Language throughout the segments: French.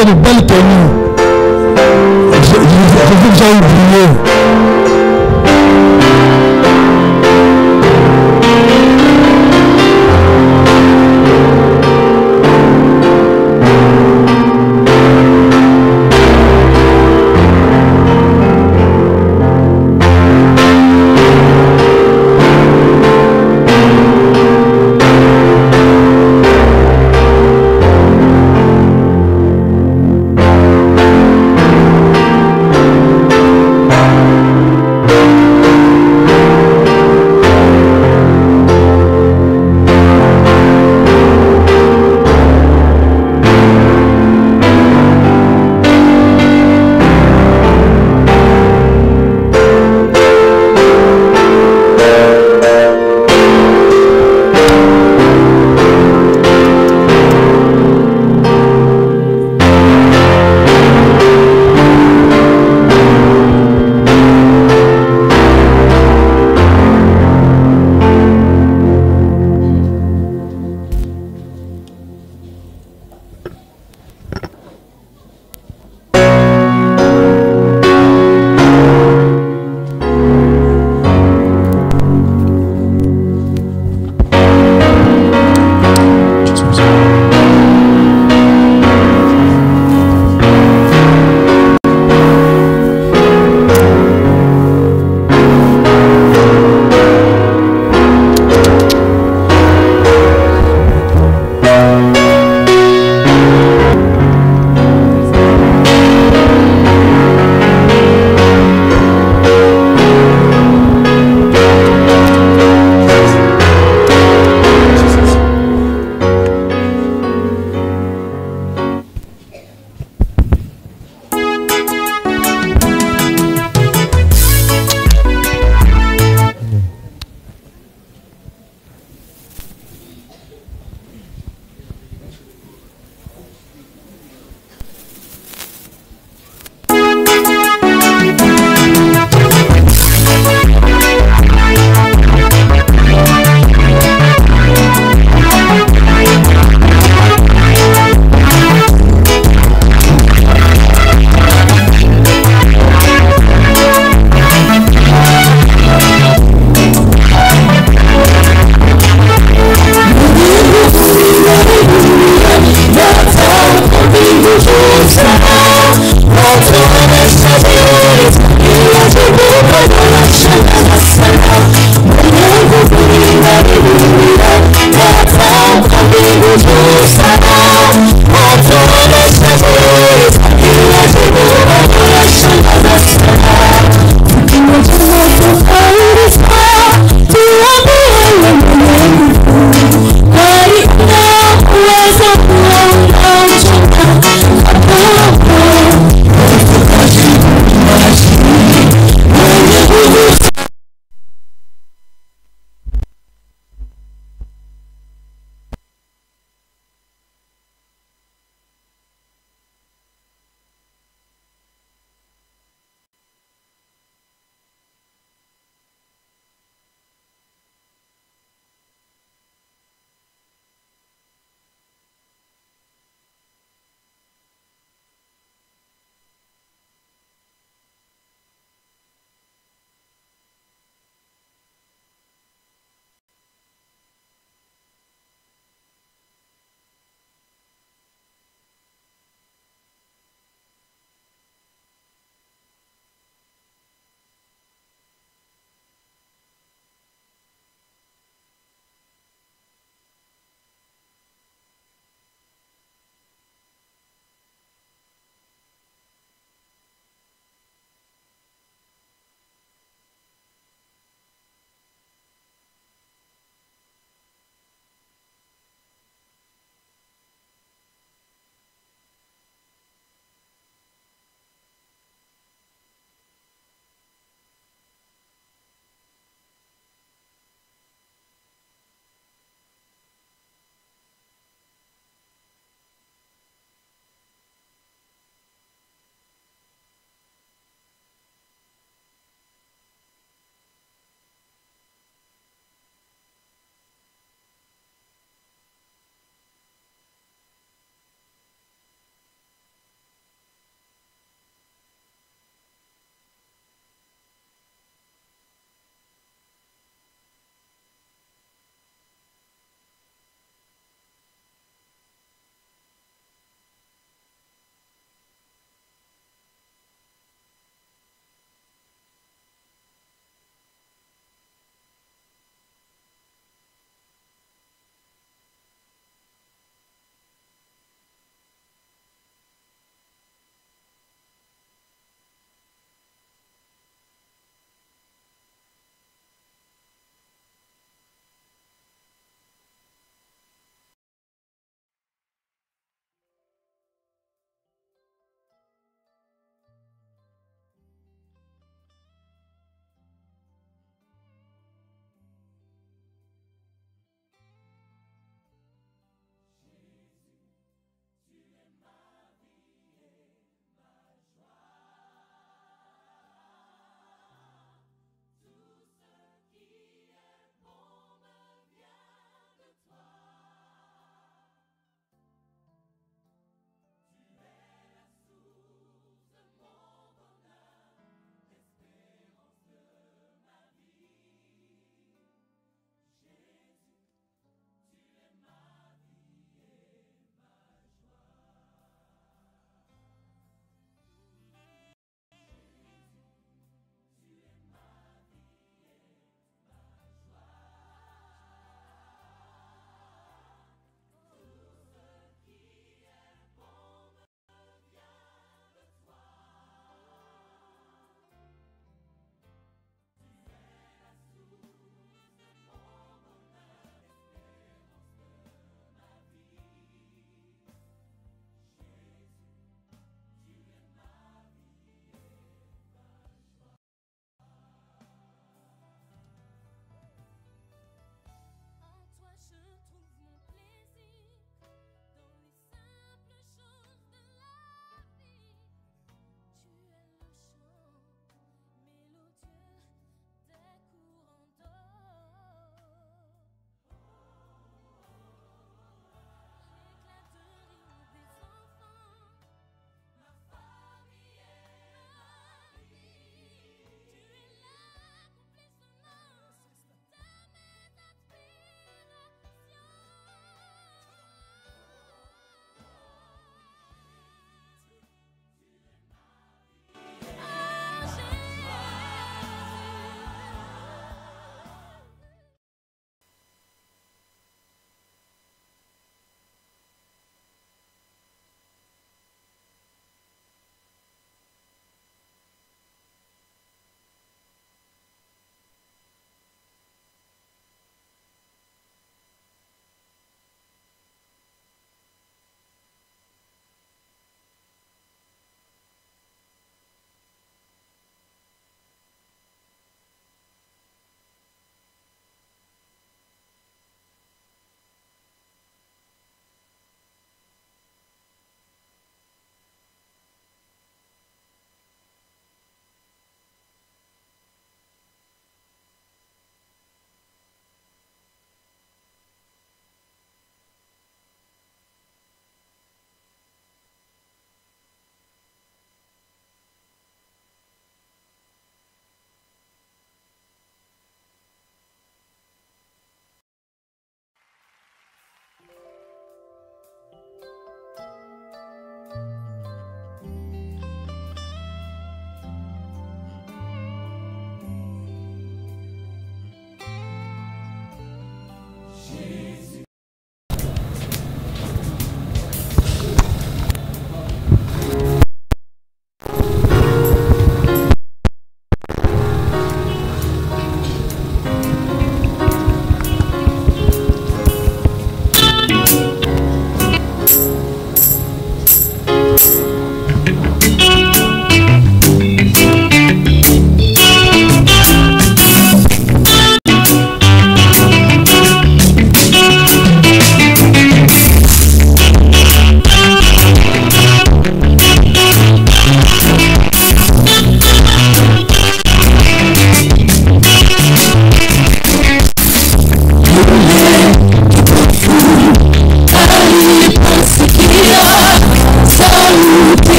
fait de belles tenues. Je vous déjà oublié.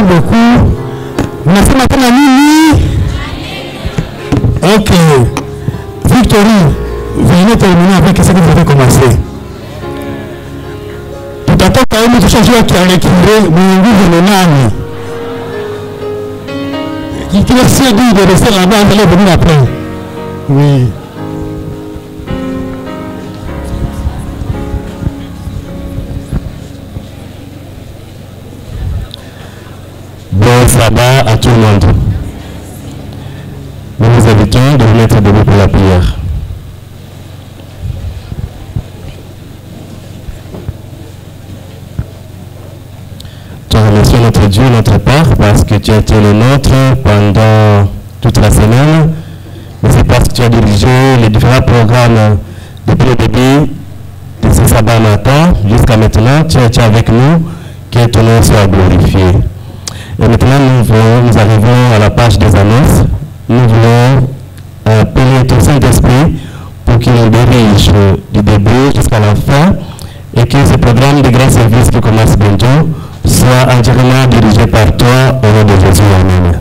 beaucoup. Merci maintenant à Mimi. Ok. Victory, venez terminer avec ce que vous avez commencé. Tout à fait, quand même, je change qui a récupéré, mais vous venez là. Qui essaie de rester là-bas, vous allez venir après. Oui. Bon sabbat à tout le monde. Nous vous invitons de vous mettre debout pour la prière. Te remercions notre Dieu, notre Père, parce que tu as été le nôtre pendant toute la semaine. Mais c'est parce que tu as dirigé les différents programmes depuis le début de ce sabbat matin jusqu'à maintenant. Tu es avec nous, que ton nom soit glorifié. Et maintenant, nous arrivons à la page des annonces. Nous voulons appeler ton Saint-Esprit pour qu'il nous dirige du début jusqu'à la fin et que ce programme de grand service qui commence bientôt soit entièrement dirigé par toi au nom de Jésus. Amen.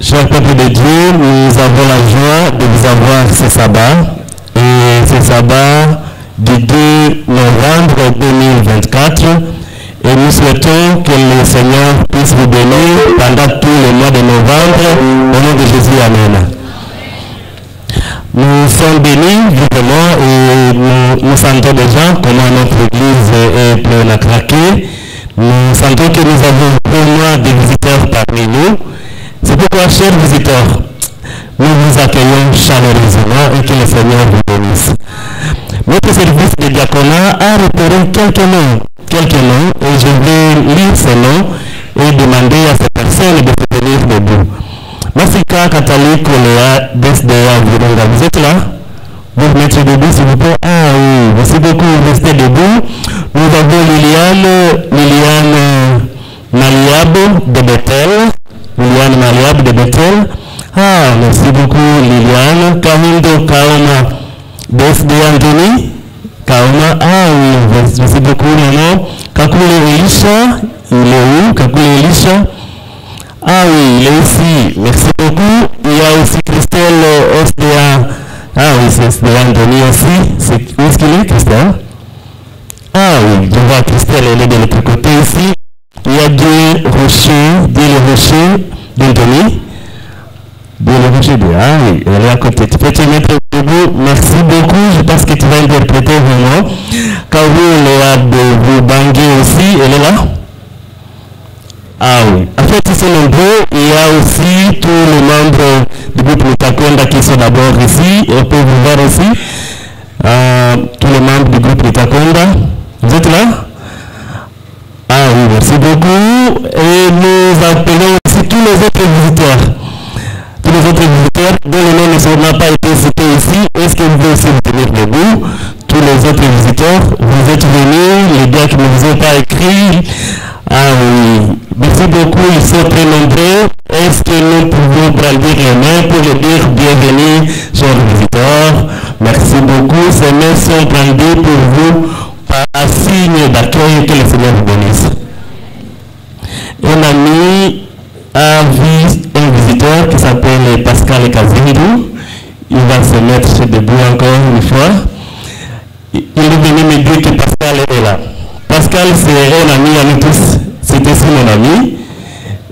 Cher peuple de Dieu, nous avons la joie de vous avoir ce sabbat. Et ce sabbat du 2 novembre 2024. Et nous souhaitons que le Seigneur puisse vous bénir pendant tout le mois de novembre. Au nom de Jésus, Amen. Nous sommes bénis, vraiment, et nous sentons déjà comment notre église est pleine à craquer. Nous sentons que nous avons vraiment des visiteurs parmi nous. C'est pourquoi, chers visiteurs, nous vous accueillons chaleureusement et que le Seigneur vous bénisse. Notre service de diaconat a repéré quelques noms, et je vais lire ces noms et demander à ces personnes de se tenir debout. Masika catholique Léa DSDA Virunga, vous êtes là? Vous vous mettez debout s'il vous plaît. Ah oui, merci beaucoup, restez debout. Nous avons Liliane Maliab de Bethel. Liliane Maliab de Bethel. Ah, merci beaucoup Liliane. Kamindo Kaoma DSD Anthony. Kaoma. Ah oui, merci beaucoup Maman. Kakule Elisha. Il est où? Kakule Elisha. Ah oui, il est ici. Merci beaucoup. Il y a aussi Christelle SDA. Ah oui, c'est SDA Anthony aussi. Où est-ce qu'il est, Christelle? Ah oui, je vois Christelle, elle est de l'autre côté ici. Il y a deux rochers d'Anthony. Deux rochers de ah oui, elle est à côté. Tu peux te mettre debout. Merci beaucoup. Je pense que tu vas interpréter vraiment. Kaoul est de Boubangué aussi. Elle est là. Ah oui. En fait, ils sont nombreux. Il y a aussi tous les membres du groupe Lutakonda qui sont d'abord ici. Et on peut vous voir aussi. Tous les membres du groupe Lutakonda. Vous êtes là? Ah oui, merci beaucoup. Et nous appelons aussi tous les autres visiteurs. Tous les autres visiteurs dont le nom n'a pas été cité ici. Est-ce que vous pouvez aussi vous tenir debout? Tous les autres visiteurs, vous êtes venus, les gars qui ne vous ont pas écrit. Ah oui, merci beaucoup, ils sont très nombreux. Est-ce que nous pouvons brandir les mains pour leur dire bienvenue, chers visiteurs? Merci beaucoup, ces mains sont brandies pour vous par un signe d'accueil que le Seigneur vous bénisse. Un ami a vu un visiteur qui s'appelle Pascal Kazindu. Il va se mettre debout encore une fois. Il est venu me dire que Pascal est là. Pascal, c'est un ami à nous tous. C'est aussi mon ami.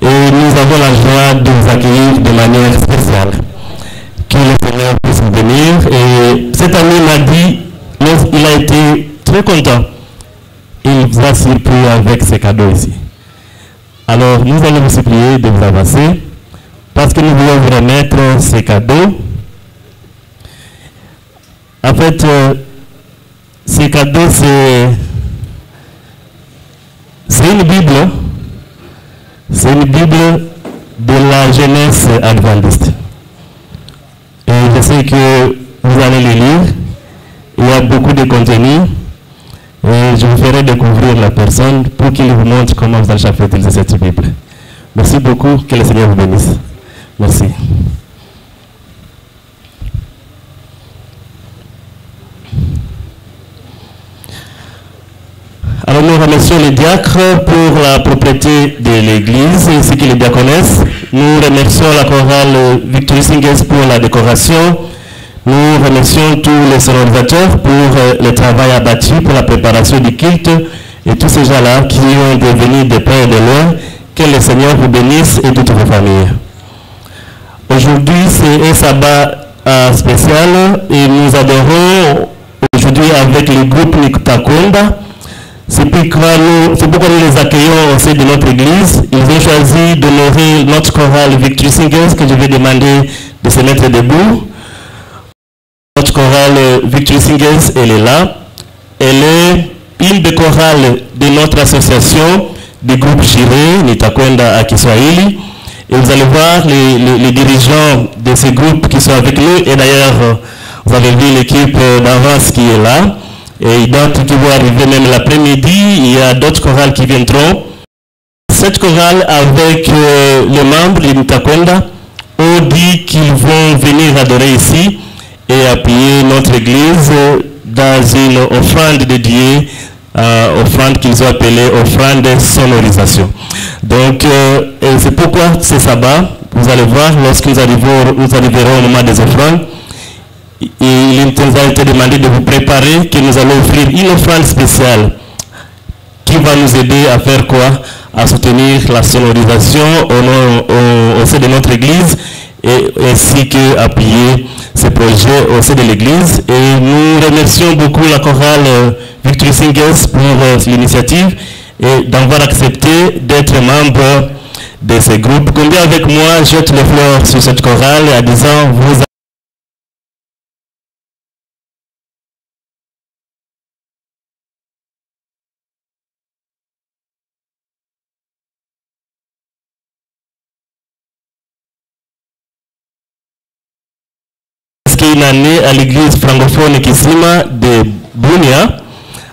Et nous avons la joie de vous accueillir de manière spéciale. Que le Seigneur puisse vous bénir. Et cet ami m'a dit, il a été très content. Il vous a surpris avec ces cadeaux ici. Alors, nous allons vous supplier de vous avancer parce que nous voulons vous remettre ces cadeaux. En fait, ces cadeaux, c'est une Bible. C'est une Bible de la jeunesse adventiste. Et je sais que vous allez les lire. Il y a beaucoup de contenu. Et je vous ferai découvrir la personne pour qu'il vous montre comment vous allez chaque fois utiliser cette Bible. Merci beaucoup, que le Seigneur vous bénisse. Merci. Alors nous remercions les diacres pour la propreté de l'église ainsi que les diaconesses. Nous remercions la chorale Victory Singers pour la décoration. Nous remercions tous les sonorisateurs pour le travail abattu pour la préparation du culte et tous ces gens-là qui ont devenu de près et de loin. Que le Seigneur vous bénisse et toutes vos familles. Aujourd'hui, c'est un sabbat spécial et nous adorons aujourd'hui avec le groupe Nitakwenda. C'est pourquoi nous les accueillons au sein de notre église. Ils ont choisi d'honorer notre chorale Victory Singers que je vais demander de se mettre debout. Notre chorale Victory Singers, elle est là. Elle est une des chorales de notre association du groupe Jireh, Nitakwenda à Kiswahili. Et vous allez voir les dirigeants de ce groupe qui sont avec nous. Et d'ailleurs, vous avez vu l'équipe d'avance qui est là. Et d'autres qui vont arriver même l'après-midi. Il y a d'autres chorales qui viendront. Cette chorale avec les membres de Nitakwenda ont dit qu'ils vont venir adorer ici et appuyer notre église dans une offrande dédiée, offrande qu'ils ont appelée offrande de sonorisation. Donc, c'est pourquoi c'est sabbat. Vous allez voir, lorsque nous arriverons au moment des offrandes, il nous a été demandé de vous préparer, que nous allons offrir une offrande spéciale qui va nous aider à faire quoi? À soutenir la sonorisation au sein de notre église et ainsi qu'appuyer ces projets au sein de l'église. Et nous remercions beaucoup la chorale Victory Singers pour l'initiative et d'avoir accepté d'être membre de ce groupe. Combien avec moi jette les fleurs sur cette chorale en disant vous une année à l'église francophone Kisima de Bunia.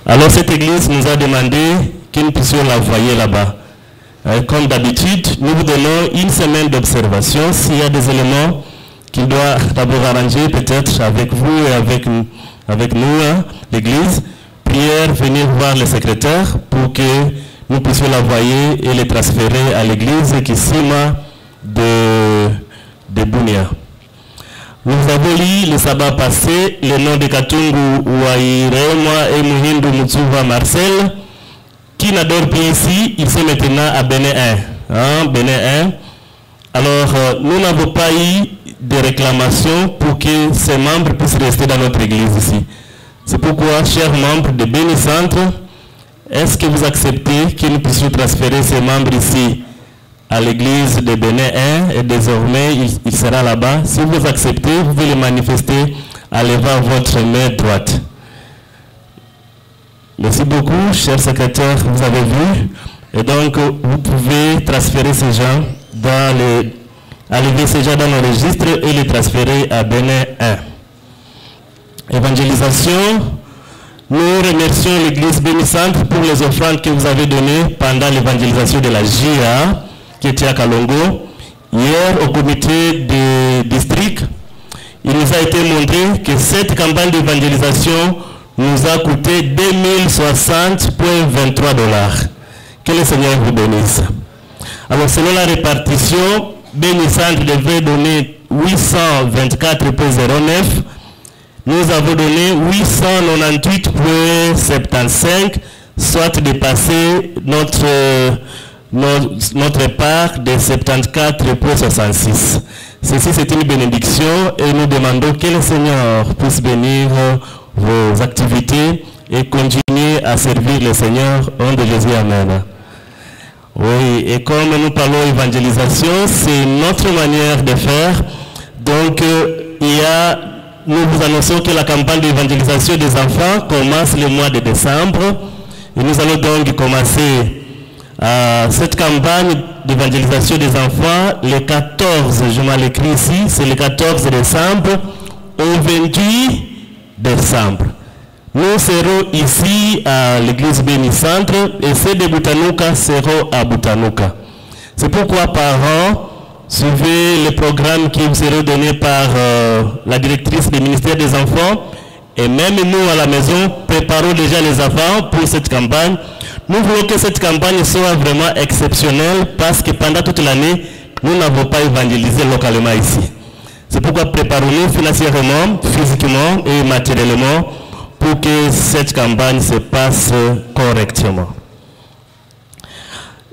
Alors cette église nous a demandé que nous puissions la envoyer là-bas. Comme d'habitude, nous vous donnons une semaine d'observation. S'il y a des éléments qu'il doit d'abord arranger, peut-être avec vous et avec nous, hein, l'église, prière, venir voir le secrétaire pour que nous puissions l'envoyer et les transférer à l'église Kisima de Bunia. Nous avons lu le sabbat passé le nom de Katungu Wairema et Muhindu Mutsuva Marcel, qui n'adore plus ici, il sont maintenant à Bénin 1. Hein, Bénin 1. Alors, nous n'avons pas eu de réclamations pour que ces membres puissent rester dans notre église ici. C'est pourquoi, chers membres de Bénin Centre, est-ce que vous acceptez que nous puissions transférer ces membres ici à l'église de Bénin 1 et désormais il sera là-bas? Si vous acceptez, vous pouvez le manifester en levant votre main droite. Merci beaucoup, cher secrétaire, vous avez vu. Et donc, vous pouvez transférer ces gens enlever ces gens dans le registre et les transférer à Bénin 1. Évangélisation. Nous remercions l'église Bénin Centre pour les offrandes que vous avez données pendant l'évangélisation de la JA qui était à Kalongo. Hier, au comité de district, il nous a été montré que cette campagne d'évangélisation nous a coûté 2060,23 $. Que le Seigneur vous bénisse. Alors, selon la répartition, Bénin Centre devait donner 824,09. Nous avons donné 898,75, soit dépasser notre part de 74,66. Ceci, c'est une bénédiction et nous demandons que le Seigneur puisse bénir vos activités et continuer à servir le Seigneur au nom de Jésus. Amen. Oui, et comme nous parlons évangélisation, c'est notre manière de faire. Donc, nous vous annonçons que la campagne d'évangélisation des enfants commence le mois de décembre. Et nous allons donc commencer cette campagne d'évangélisation des enfants le 14, je m'en l'écris ici, c'est le 14 décembre au 28 décembre. Nous serons ici à l'église Béni Centre et ceux de Boutanuka seront à Boutanuka. C'est pourquoi parents, suivez les programmes qui vous seront donnés par la directrice du ministère des Enfants et même nous à la maison, préparons déjà les enfants pour cette campagne. Nous voulons que cette campagne soit vraiment exceptionnelle parce que pendant toute l'année, nous n'avons pas évangélisé localement ici. C'est pourquoi préparons-nous financièrement, physiquement et matériellement pour que cette campagne se passe correctement.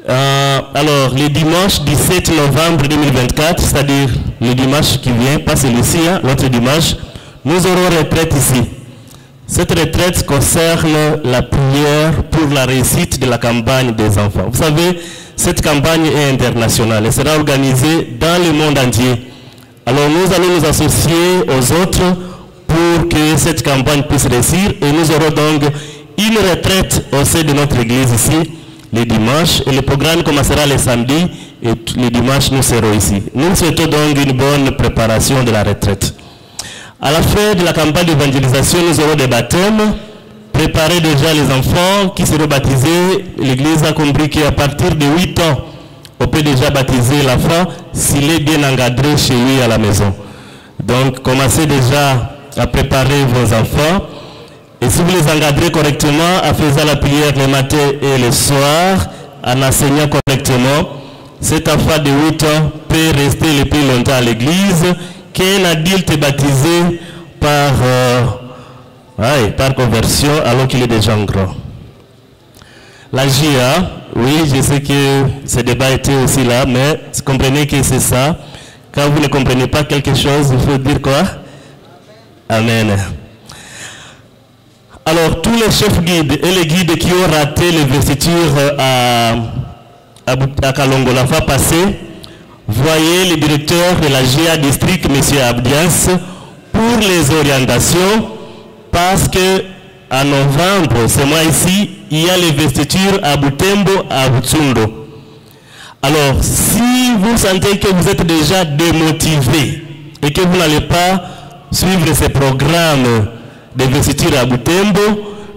Alors, le dimanche 17 novembre 2024, c'est-à-dire le dimanche qui vient, pas celui-ci, hein, l'autre dimanche, nous aurons retraite ici. Cette retraite concerne la prière pour la réussite de la campagne des enfants. Vous savez, cette campagne est internationale. Elle sera organisée dans le monde entier. Alors, nous allons nous associer aux autres pour que cette campagne puisse réussir et nous aurons donc une retraite au sein de notre église ici le dimanche et le programme commencera le samedi et le dimanche nous serons ici. Nous souhaitons donc une bonne préparation de la retraite. À la fin de la campagne d'évangélisation, nous aurons des baptêmes. Préparez déjà les enfants qui seront baptisés. L'église a compris qu'à partir de 8 ans, on peut déjà baptiser l'enfant s'il est bien encadré chez lui à la maison. Donc commencez déjà à préparer vos enfants. Et si vous les encadrez correctement, en faisant la prière le matin et le soir, en enseignant correctement, cet enfant de 8 ans peut rester le plus longtemps à l'église qu'un adulte baptisé par conversion alors qu'il est déjà grand. La JA, oui, je sais que ce débat était aussi là, mais comprenez que c'est ça. Quand vous ne comprenez pas quelque chose, il faut dire quoi? Amen. Alors, tous les chefs guides et les guides qui ont raté les vestiture à Kalongo la fois passée, voyez le directeur de la GIA district, M. Abdias, pour les orientations, parce que en novembre, ce mois ici, il y a les vestitures à Butembo, à Butsundo. Alors, si vous sentez que vous êtes déjà démotivé et que vous n'allez pas suivre ces programmes de vestitures à Butembo,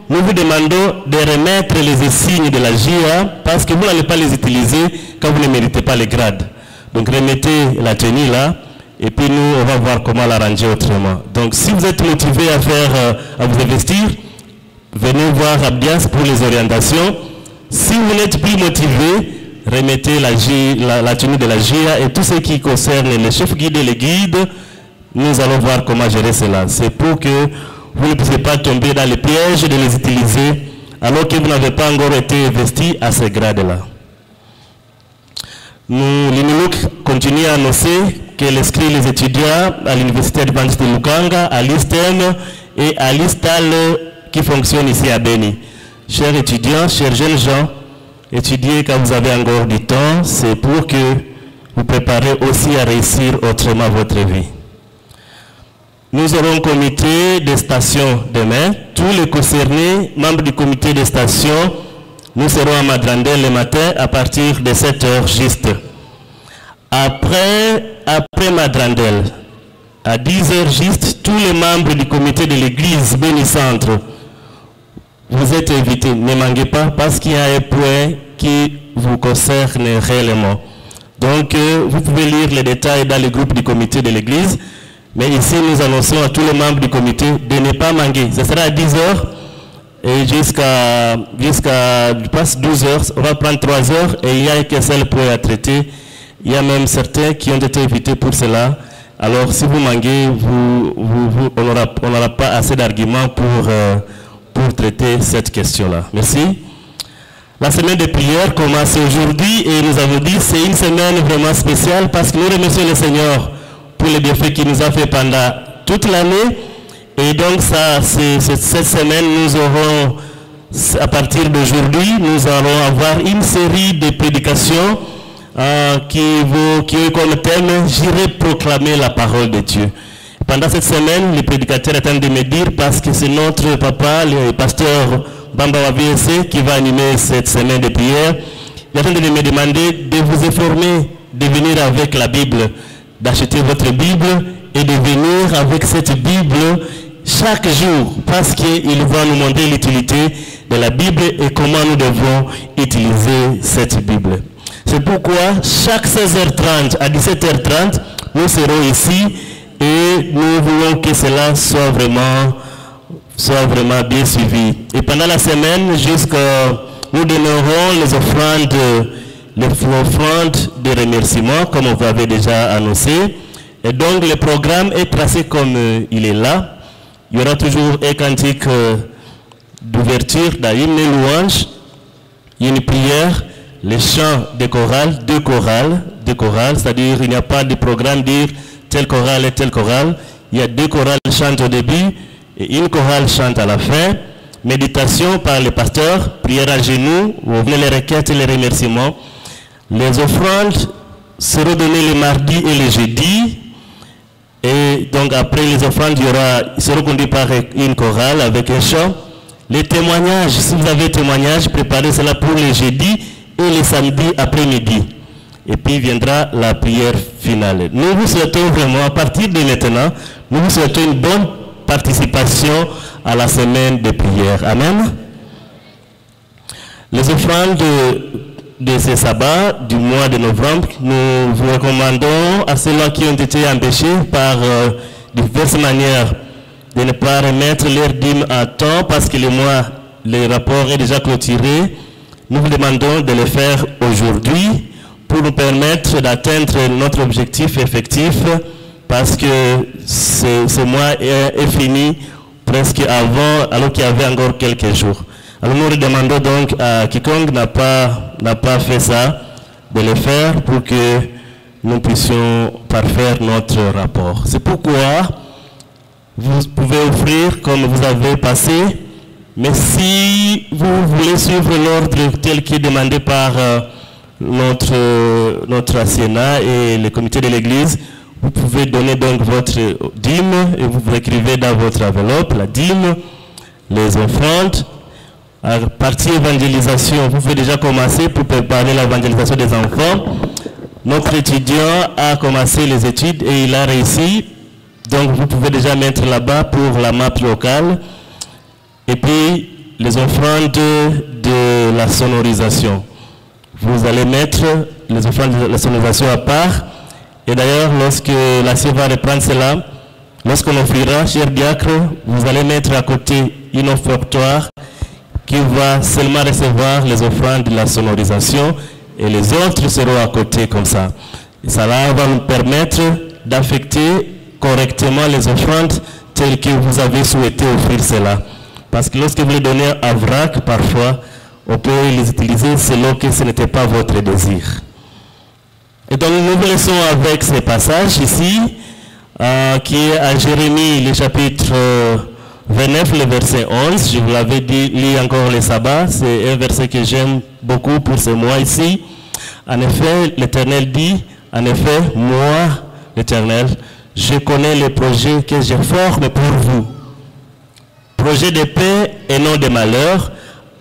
nous vous demandons de remettre les signes de la GIA parce que vous n'allez pas les utiliser quand vous ne méritez pas les grades. Donc remettez la tenue là et puis nous on va voir comment l'arranger autrement. Donc si vous êtes motivé à vous investir, venez voir Abdias pour les orientations. Si vous n'êtes plus motivé, remettez la tenue de la GIA et tout ce qui concerne les chefs guides et les guides, nous allons voir comment gérer cela. C'est pour que vous ne puissiez pas tomber dans le piège de les utiliser alors que vous n'avez pas encore été investi à ce grade-là. L'INULUC continue à annoncer qu'elle inscrit les étudiants à l'Université adventiste de Lukanga, à l'ISTEM et à l'ISTAL qui fonctionne ici à Béni. Chers étudiants, chers jeunes gens, étudiez quand vous avez encore du temps, c'est pour que vous préparez aussi à réussir autrement votre vie. Nous aurons un comité de station demain. Tous les concernés, membres du comité de station, nous serons à Madrandel le matin à partir de 7 h juste. Après Madrandel, à 10 h juste, tous les membres du comité de l'église Béni Centre, vous êtes invités. Ne manquez pas parce qu'il y a un point qui vous concerne réellement. Donc, vous pouvez lire les détails dans le groupe du comité de l'église. Mais ici, nous annonçons à tous les membres du comité de ne pas manquer. Ce sera à 10 h et jusqu'à 12 h. On va prendre 3 h et il y a qu'un seul point à traiter. Il y a même certains qui ont été invités pour cela. Alors, si vous manquez, on n'aura pas assez d'arguments pour traiter cette question-là. Merci. La semaine de prière commence aujourd'hui et nous avons dit que c'est une semaine vraiment spéciale parce que nous remercions le Seigneur pour les bienfaits qu'il nous a fait pendant toute l'année. Et donc, cette semaine, nous aurons, à partir d'aujourd'hui, nous allons avoir une série de prédications qui ont comme thème « J'irai proclamer la parole de Dieu ». Pendant cette semaine, le prédicateur est en train de me dire, parce que c'est notre papa, le pasteur Bamba Wabiese, qui va animer cette semaine de prière, il est en train de me demander de vous informer, de venir avec la Bible, d'acheter votre Bible et de venir avec cette Bible chaque jour parce qu'il va nous montrer l'utilité de la Bible et comment nous devons utiliser cette Bible. C'est pourquoi chaque 16h30 à 17h30, nous serons ici et nous voulons que cela soit vraiment bien suivi. Et pendant la semaine, nous donnerons les offrandes de remerciement, comme on vous avait déjà annoncé. Et donc, le programme est tracé comme il est là. Il y aura toujours un cantique d'ouverture, d'hymne et louange, une prière, les chants de chorale, deux chorales, c'est-à-dire il n'y a pas de programme dire tel chorale et tel chorale. Il y a deux chorales chantent au début et une chorale chante à la fin. Méditation par le pasteur, prière à genoux, vous venez les requêtes et les remerciements. Les offrandes seront données le mardi et le jeudi. Et donc après les offrandes, seront conduites par une chorale avec un chant. Les témoignages, si vous avez témoignages, préparez cela pour le jeudi et le samedi après-midi. Et puis viendra la prière finale. Nous vous souhaitons vraiment, à partir de maintenant, nous vous souhaitons une bonne participation à la semaine de prière. Amen. Les offrandes de ce sabbat du mois de novembre, nous vous recommandons à ceux-là qui ont été empêchés par diverses manières de ne pas remettre leur dîme à temps parce que le rapport est déjà clôturé. Nous vous demandons de le faire aujourd'hui pour nous permettre d'atteindre notre objectif effectif parce que ce mois est fini presque avant, alors qu'il y avait encore quelques jours. Alors nous demandons donc à quiconque n'a pas fait ça, de le faire pour que nous puissions parfaire notre rapport. C'est pourquoi vous pouvez offrir comme vous avez passé, mais si vous voulez suivre l'ordre tel qu'il est demandé par notre assiénat et le comité de l'église, vous pouvez donner donc votre dîme et vous écrivez dans votre enveloppe la dîme, les offrandes. À partie évangélisation, vous pouvez déjà commencer pour préparer l'évangélisation des enfants. Notre étudiant a commencé les études et il a réussi. Donc vous pouvez déjà mettre là-bas pour la map locale. Et puis les offrandes de la sonorisation. Vous allez mettre les offrandes de la sonorisation à part. Et d'ailleurs, lorsque l'assiette va reprendre cela, lorsqu'on offrira, cher diacre, vous allez mettre à côté une offertoire qui va seulement recevoir les offrandes de la sonorisation et les autres seront à côté comme ça. Et cela va nous permettre d'affecter correctement les offrandes telles que vous avez souhaité offrir cela. Parce que lorsque vous les donnez à vrac, parfois, on peut les utiliser selon que ce n'était pas votre désir. Et donc nous vous laissons avec ces passages ici, qui est à Jérémie, le chapitre 29, le verset 11, je vous l'avais dit, lis encore le sabbat, c'est un verset que j'aime beaucoup pour ce mois ici. En effet, l'Éternel dit, en effet, moi, l'Éternel, je connais les projets que je forme pour vous. Projet de paix et non de malheur,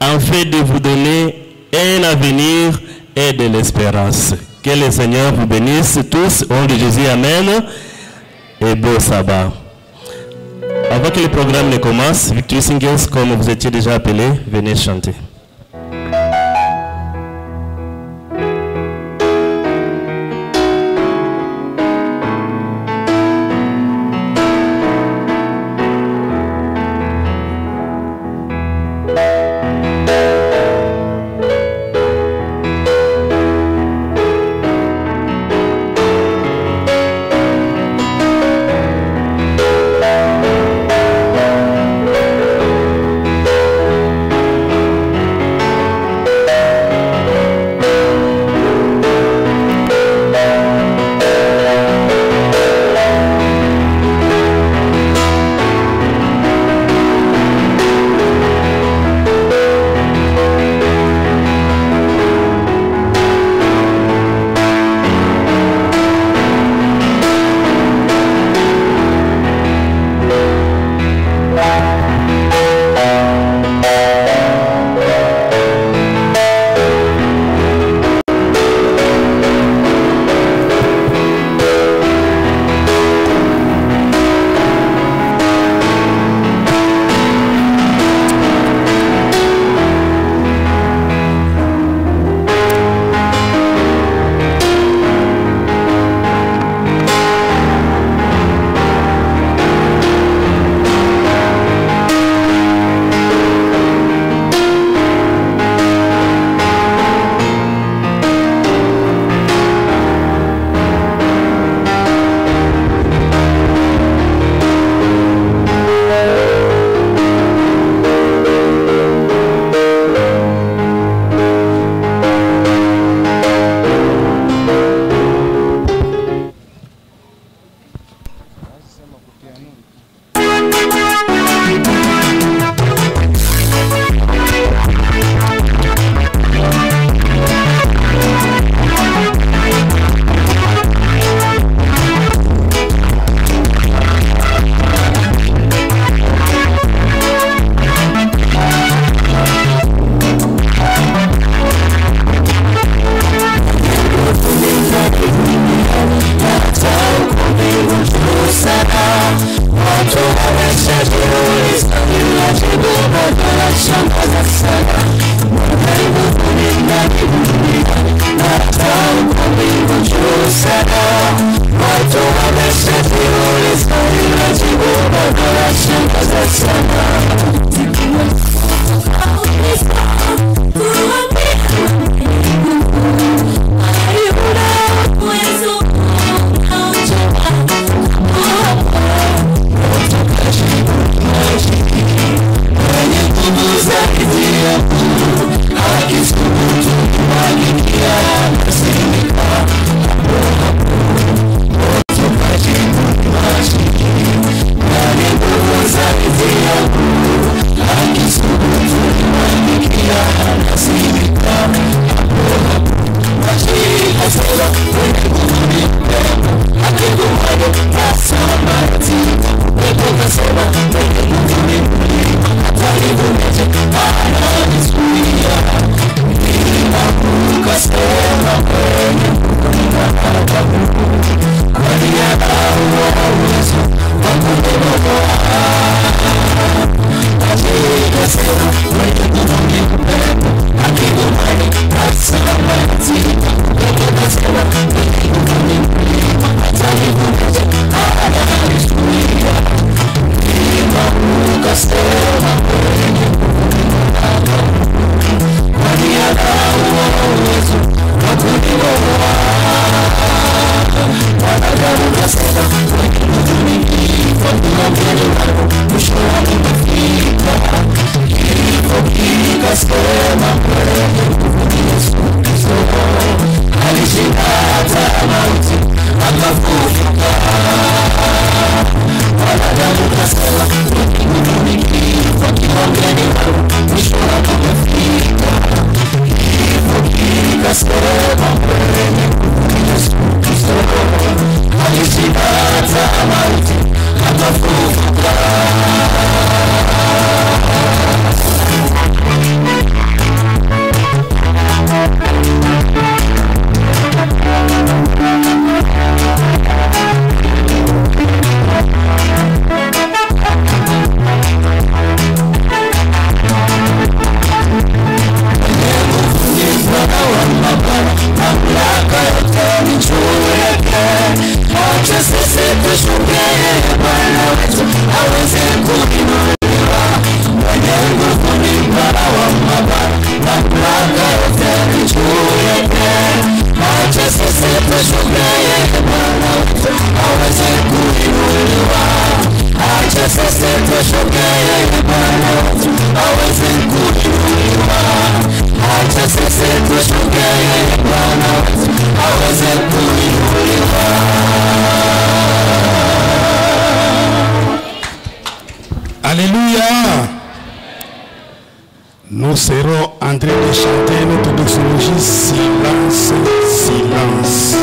en fait de vous donner un avenir et de l'espérance. Que le Seigneur vous bénisse tous, au nom de Jésus, Amen, et beau sabbat. Avant que le programme ne commence, Victory Singers, comme vous étiez déjà appelés, venez chanter. Thank Alléluia. Nous serons en train de chanter notre doxologie. Silence, silence.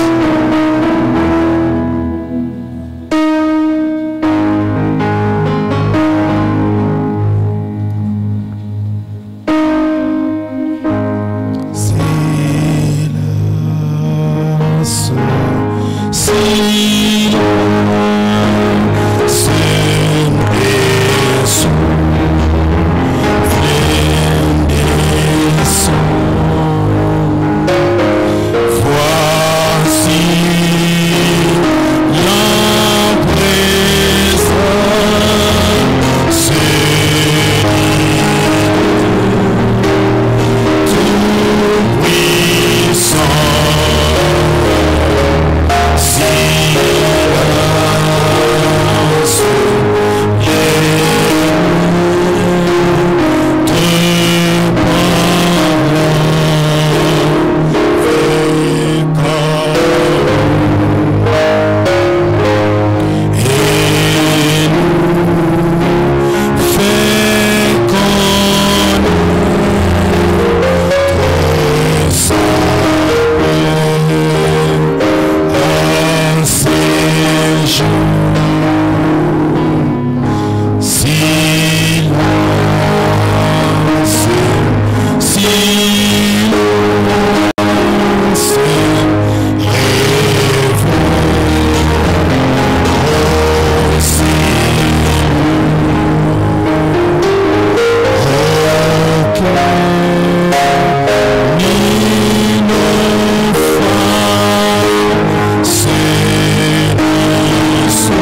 So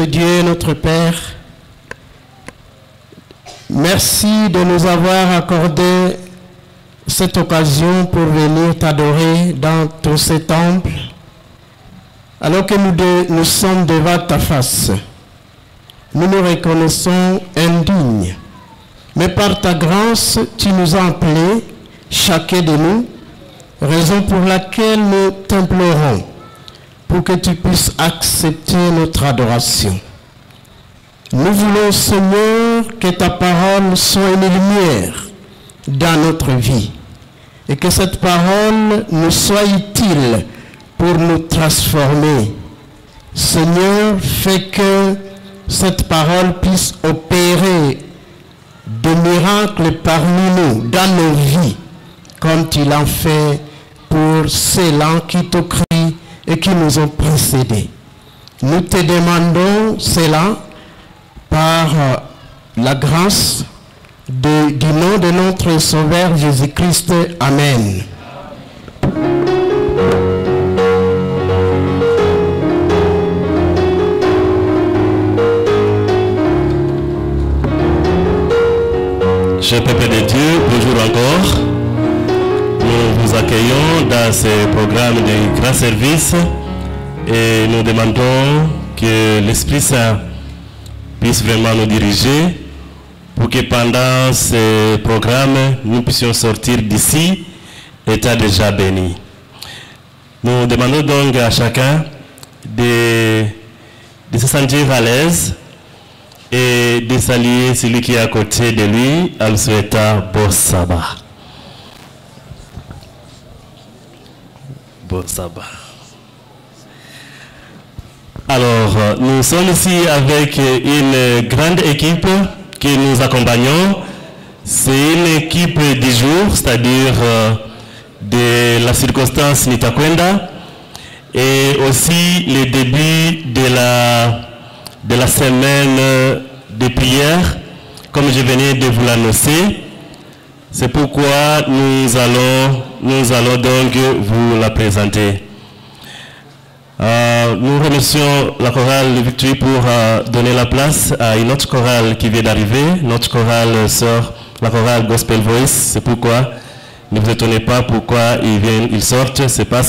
Dieu, notre Père, merci de nous avoir accordé cette occasion pour venir t'adorer dans tous ces temples, alors que nous sommes devant ta face. Nous nous reconnaissons indignes, mais par ta grâce, tu nous as appelés, chacun de nous, raison pour laquelle nous t'implorons, pour que tu puisses accepter notre adoration. Nous voulons, Seigneur, que ta parole soit une lumière dans notre vie et que cette parole nous soit utile pour nous transformer. Seigneur, fais que cette parole puisse opérer des miracles parmi nous, dans nos vies, comme tu l'as fait pour ceux-là qui te crient et qui nous ont précédés. Nous te demandons cela par la grâce du nom de notre Sauveur Jésus-Christ. Amen. Cher peuple de Dieu, bonjour encore. Nous vous accueillons dans ce programme de grand service et nous demandons que l'Esprit Saint puisse vraiment nous diriger pour que pendant ce programme, nous puissions sortir d'ici état déjà béni. Nous demandons donc à chacun de se sentir à l'aise et de saluer celui qui est à côté de lui en lui souhaitant bon sabbat. Bon sabbat. Alors, nous sommes ici avec une grande équipe que nous accompagnons. C'est une équipe du jour, c'est-à-dire de la circonstance Nitakwenda, et aussi le début de la semaine de prière, comme je venais de vous l'annoncer. C'est pourquoi nous allons donc vous la présenter. Nous remercions la chorale de Victory pour donner la place à une autre chorale qui vient d'arriver. Notre chorale sort, la chorale Gospel Voice. C'est pourquoi ne vous étonnez pas pourquoi ils sortent. C'est parce